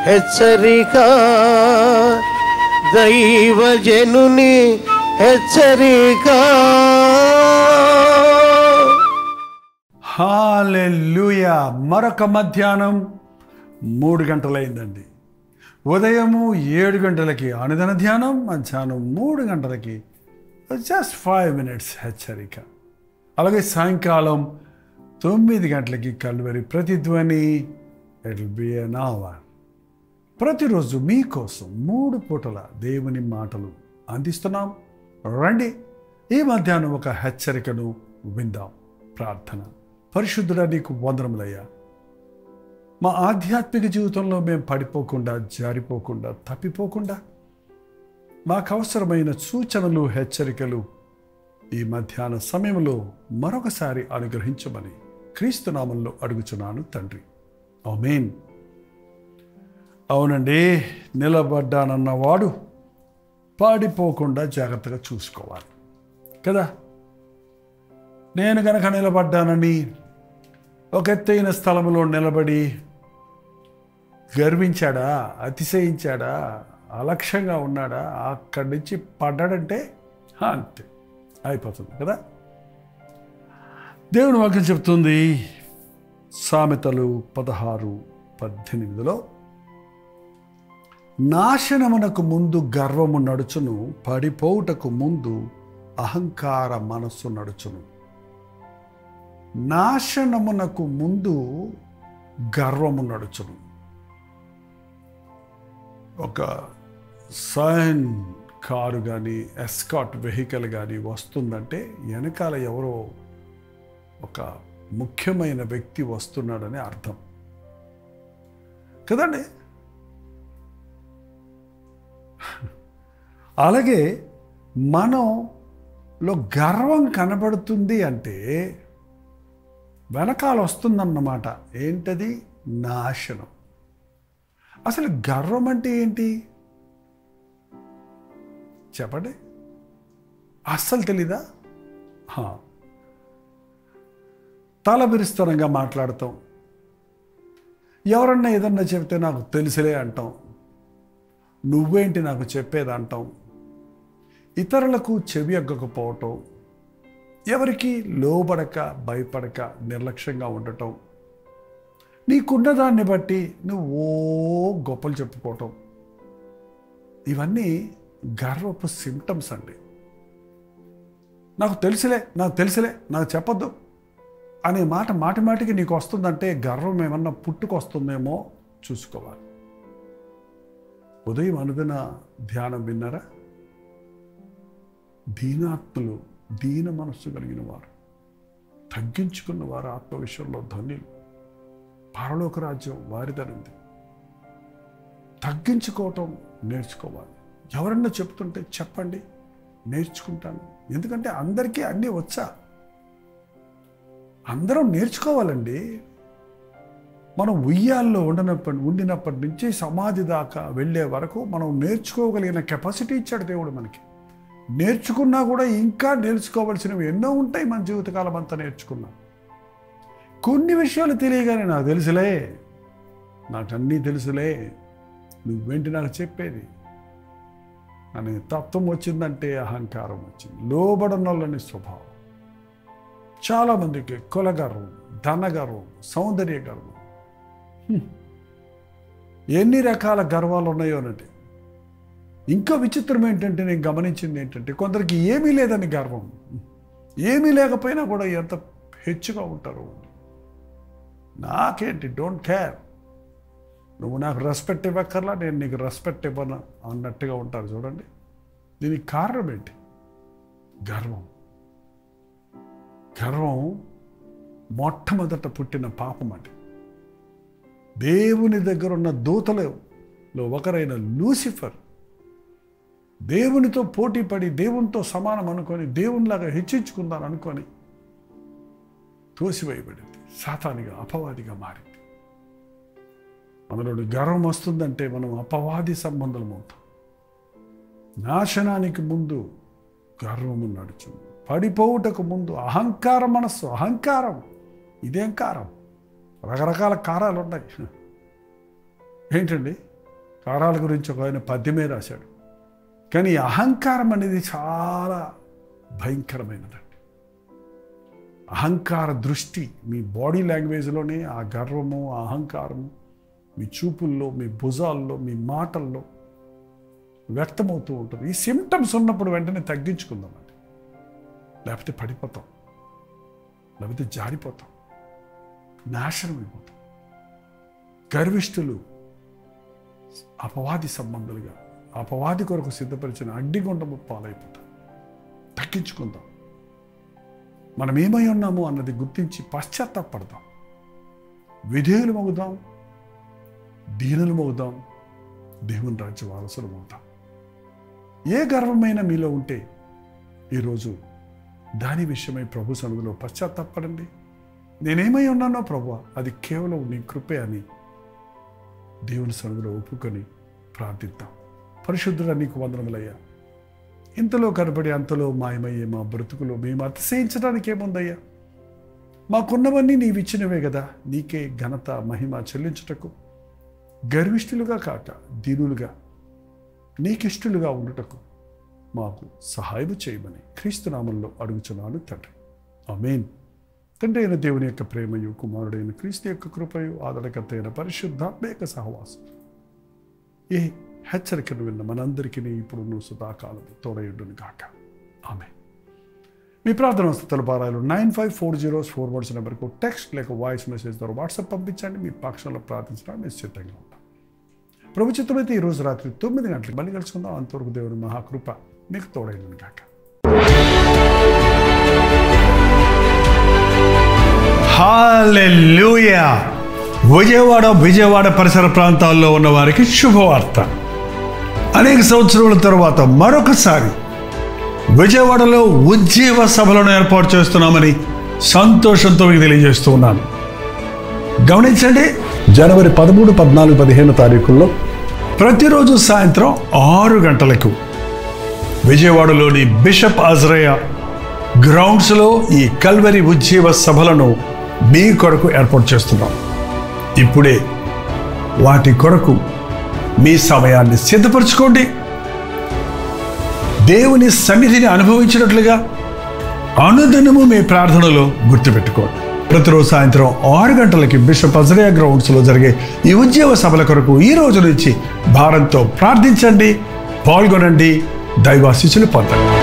హెచ్చరిక, దైవజనుని హెచ్చరిక. హల్లెలూయా. మరొక మధ్యాహ్నం 3 గంటలైందండి. ఉదయము 7 గంటలకి అనుదిన ధ్యానం, మధ్యాహ్నం 3 గంటలకి జస్ట్ 5 minutes హెచ్చరిక. అలాగే సాయంకాలం 9 గంటలకి కల్వరి ప్రతిధ్వని. It will be an hour. ప్రతిరోజు మీకోసం 3 పూటల దేవుని మాటలు అందిస్తున్నాం. రండి, ఈ మధ్యాహ్నం ఒక హెచ్చరికను విందాం. ప్రార్థన. పరిశుద్ధుడా, నీకు వందనములయ్యా. మా ఆధ్యాత్మిక జీవితంలో మేము పడిపోకుండా, జారిపోకుండా, తప్పిపోకుండా మాకు అవసరమైన సూచనలు, హెచ్చరికలు ఈ మధ్యాహ్న సమయంలో మరొకసారి అనుగ్రహించమని క్రీస్తు నామంలో అడుగుచున్నాను తండ్రి. ఆమేన్. అవునండి, నిలబడ్డానన్నవాడు పాడిపోకుండా జాగ్రత్తగా చూసుకోవాలి కదా. నేను కనుక నిలబడ్డానని ఒక ఎత్తైన స్థలంలో నిలబడి గర్వించాడా, అతిశయించాడా, అలక్ష్యంగా ఉన్నాడా, అక్కడి నుంచి పడ్డాడంటే అంతే అయిపోతుంది కదా. దేవుని వాక్యం చెప్తుంది సామెతలు 16:18, నాశనమునకు ముందు గర్వము నడుచును, పడిపోవుటకు ముందు అహంకార మనస్సు నడుచును. నాశనమునకు ముందు గర్వము నడుచును. ఒక సైన్ కారు కానీ, ఎస్కాట్ వెహికల్ కానీ వస్తుందంటే వెనకాల ఎవరో ఒక ముఖ్యమైన వ్యక్తి వస్తున్నాడని అర్థం కదండి. అలాగే మనలో గర్వం కనబడుతుంది అంటే వెనకాల వస్తుందన్నమాట. ఏంటది? నాశనం. అసలు గర్వం అంటే ఏంటి చెప్పండి? అస్సలు తెలీదా? తలబిరుస్తనంగా మాట్లాడతాం. ఎవరన్నా ఏదన్నా చెప్తే నాకు తెలుసులే అంటాం. నువ్వేంటి నాకు చెప్పేది అంటాం. ఇతరులకు చెవి ఎగ్గకపోవటం, ఎవరికి లోబడక, భయపడక, నిర్లక్ష్యంగా ఉండటం, నీకున్నదాన్ని బట్టి నువ్వు గొప్పలు చెప్పుకోవటం, ఇవన్నీ గర్వపు సిమ్టమ్స్ అండి. నాకు తెలుసులే, నాకు చెప్పొద్దు అనే మాట మాటిమాటికి నీకు వస్తుందంటే గర్వం ఏమన్నా పుట్టుకొస్తుందేమో చూసుకోవాలి. ఉదయం అనుదిన ధ్యానం విన్నారా? దీనాత్ములు, దీన మనస్సు కలిగిన వారు, తగ్గించుకున్న వారు ఆత్మ విషయంలో ధన్యులు, పరలోక రాజ్యం వారిదనింది. తగ్గించుకోవటం నేర్చుకోవాలి. ఎవరన్నా చెప్తుంటే చెప్పండి, నేర్చుకుంటాను. ఎందుకంటే అందరికీ అన్నీ వచ్చా. అందరం నేర్చుకోవాలండి. మనం ఉయ్యాల్లో ఉండినప్పటి నుంచి సమాధి దాకా వెళ్ళే వరకు మనం నేర్చుకోగలిగిన కెపాసిటీ ఇచ్చాడు దేవుడు మనకి. నేర్చుకున్నా కూడా ఇంకా నేర్చుకోవాల్సినవి ఎన్నో ఉంటాయి. మన జీవితకాలం అంతా నేర్చుకున్నాం. కొన్ని విషయాలు తెలియగానే నాకు తెలుసులే, నాకు అన్నీ తెలుసులే, నువ్వేంటి నాకు చెప్పేది అనే తత్వం వచ్చిందంటే అహంకారం వచ్చింది. లోబడనొల్లని స్వభావం. చాలామందికి కులగర్వం, ధనగర్వం, సౌందర్య గర్వం, ఎన్ని రకాల గర్వాలు ఉన్నాయోనండి. ఇంకా విచిత్రం ఏంటంటే, నేను గమనించింది ఏంటంటే, కొందరికి ఏమీ లేదని గర్వం. ఏమీ లేకపోయినా కూడా ఎంత హెచ్చుగా ఉంటారు. నాకేంటి, డోంట్ కేర్, నువ్వు నాకు రెస్పెక్ట్ ఇవ్వక్కర్లా, నేను నీకు రెస్పెక్ట్ ఇవ్వను అన్నట్టుగా ఉంటారు చూడండి. దీనికి కారణం ఏంటి? గర్వం. గర్వం మొట్టమొదట పుట్టిన పాపం అండి. దేవుని దగ్గర ఉన్న దూతలలో ఒకరైన లూసిఫర్ దేవునితో పోటీ పడి, దేవునితో సమానం అనుకొని, దేవునిలాగా హెచ్చించుకుందాను అనుకొని తోసివేయబడింది. సాతానిగా, అపవాదిగా మారింది. మనలో గర్వం వస్తుందంటే మనం అపవాది సంబంధం అవుతాం. నాశనానికి ముందు గర్వము నడుచుంది, పడిపోవుటకు ముందు అహంకార మనస్సు. అహంకారం, ఇదేం కారం? రకరకాల కారాలు ఉన్నాయి. ఏంటండి? కారాల గురించి ఒక ఆయన పద్యమే రాశాడు. కానీ అహంకారం అనేది చాలా భయంకరమైనదండి. అహంకార దృష్టి మీ బాడీ లాంగ్వేజ్లోనే ఆ గర్వము, ఆ అహంకారము మీ చూపుల్లో, మీ భుజాల్లో, మీ మాటల్లో వ్యక్తమవుతూ ఉంటుంది. ఈ సిమ్టమ్స్ ఉన్నప్పుడు వెంటనే తగ్గించుకుందామండి, లేకపోతే పడిపోతాం, లేకపోతే జారిపోతాం, నాశనం అయిపోతాం. గర్విష్ఠులు అపవాది సంబంధులుగా, అపవాది కొరకు సిద్ధపరిచిన అగ్నిగుండము పాలైపోతాం. తగ్గించుకుందాం. మనం ఏమై ఉన్నామో అన్నది గుర్తించి పశ్చాత్తాపడదాం. విధేయులు మగుదాం, దీనులు మగుదాం, దేవుని రాజ్య వారసులు మగుదాం. ఏ గర్వమైనా మీలో ఉంటే ఈరోజు దాని విషయమై ప్రభు సన్నిధిలో పశ్చాత్తాపడండి. నేనేమై ఉన్నానో ప్రభువా, అది కేవలం నీ కృపే అని దేవుని సన్నిధిలో ఒప్పుకొని ప్రార్థిద్దాం. పరిశుద్ధుడా, నీకు వందనములయ్యా. ఇంతలో కనబడి అంతలో మాయమయ్యే మా బ్రతుకులో మేము అతిశయించడానికి ఏముందయ్యా? మాకున్నవన్నీ నీవిచ్చినవే కదా. నీకే ఘనత మహిమ చెల్లించుటకు, గర్విష్ఠులుగా కాక దీనులుగా, నీకిష్టులుగా ఉండుటకు మాకు సహాయం చేయమని క్రీస్తునామంలో అడుగుచున్నాను తండ్రి. ఆమేన్. తండ్రి అయిన దేవుని యొక్క ప్రేమయు, కుమారుడైన క్రీస్తు యొక్క కృపయు, ఆదరణకర్త అయిన పరిశుద్ధాత్మ యొక్క సహవాసం ఈ హెచ్చరికను విన్న మనందరికీ ఇప్పుడు సదాకాలం తోడయుండును గాక. ఆమేన్. మీ ప్రార్థన వస్తువుల భారాలు 954041 నెంబర్కు టెక్స్ట్ లేక వాయిస్ మెసేజ్ ద్వారా వాట్సాప్ పంపించండి. మీ పక్షంలో ప్రార్థించడానికి మేము సిద్ధంగా ఉంటాం. ప్రభు చిత్తమైతే ఈరోజు రాత్రి 9 గంటలకు మళ్ళీ కలుసుకుందాం. అంతవరకు దేవుని మహాకృప మీకు తోడైండును గాక. హల్లెలూయా. విజయవాడ పరిసర ప్రాంతాల్లో ఉన్న వారికి శుభవార్త. అనేక సంవత్సరాల తర్వాత మరొకసారి విజయవాడలో ఉజ్జీవ సభలను ఏర్పాటు చేస్తున్నామని సంతోషంతో మీకు తెలియజేస్తూ ఉన్నాను. గమనించండి, జనవరి 13, 14, 15 తారీఖుల్లో ప్రతిరోజు సాయంత్రం 6 గంటలకు విజయవాడలోని బిషప్ అజ్రయ గ్రౌండ్స్లో ఈ కల్వరి ఉజ్జీవ సభలను మీ కొరకు ఏర్పాటు చేస్తున్నాం. ఇప్పుడే వాటి కొరకు మీ సమయాన్ని సిద్ధపరచుకోండి. దేవుని సన్నిధిని అనుభవించినట్లుగా అనుదినము మీ ప్రార్థనలో గుర్తుపెట్టుకోండి. ప్రతిరోజు సాయంత్రం 6 గంటలకి బిషప్ అజ్రయ గ్రౌండ్స్లో జరిగే ఈ ఉద్యోగ సభల కొరకు ఈ రోజు నుంచి భారంతో ప్రార్థించండి, పాల్గొనండి, దైవాశీస్సులు పొందండి.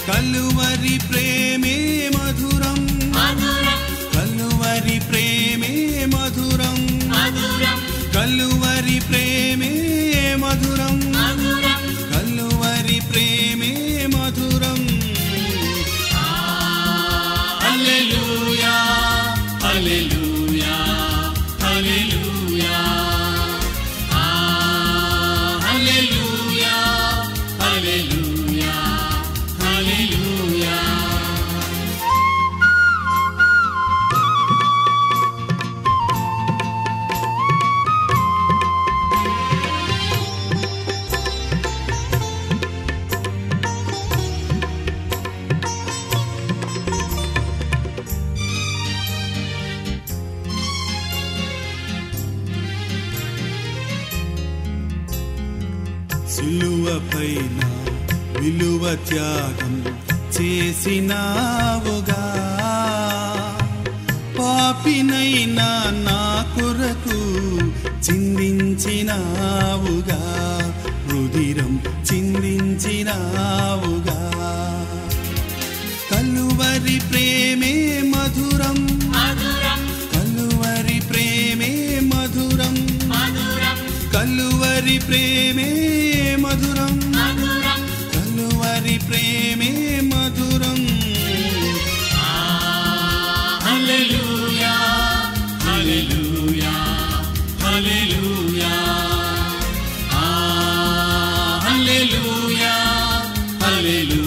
కలువరి ప్రేమే మధురం, కలువరి ప్రేమే మధురం, కలువరి ప్రేమే మధురం, కలువరి ప్రేమే మధురం. హల్లెలూయా హల్లెలూయా హల్లెలూయా హల్లెలూయా హల్లెలూయా హల్లెలూయా. సిలువపైన విలువ త్యాగం చేసినావుగా, పాపినైనా నా కొరకు చిందించినావుగా, రుధిరం చిందించినావుగా. కలువరి ప్రేమే మధురం, కలువరి ప్రేమే మధురం, కలువరి ప్రేమే మధురం, కలువరి ప్రేమే మధురం. హల్లెలూయా హల్లెలూయా హల్లెలూయా. హల్లెలూయా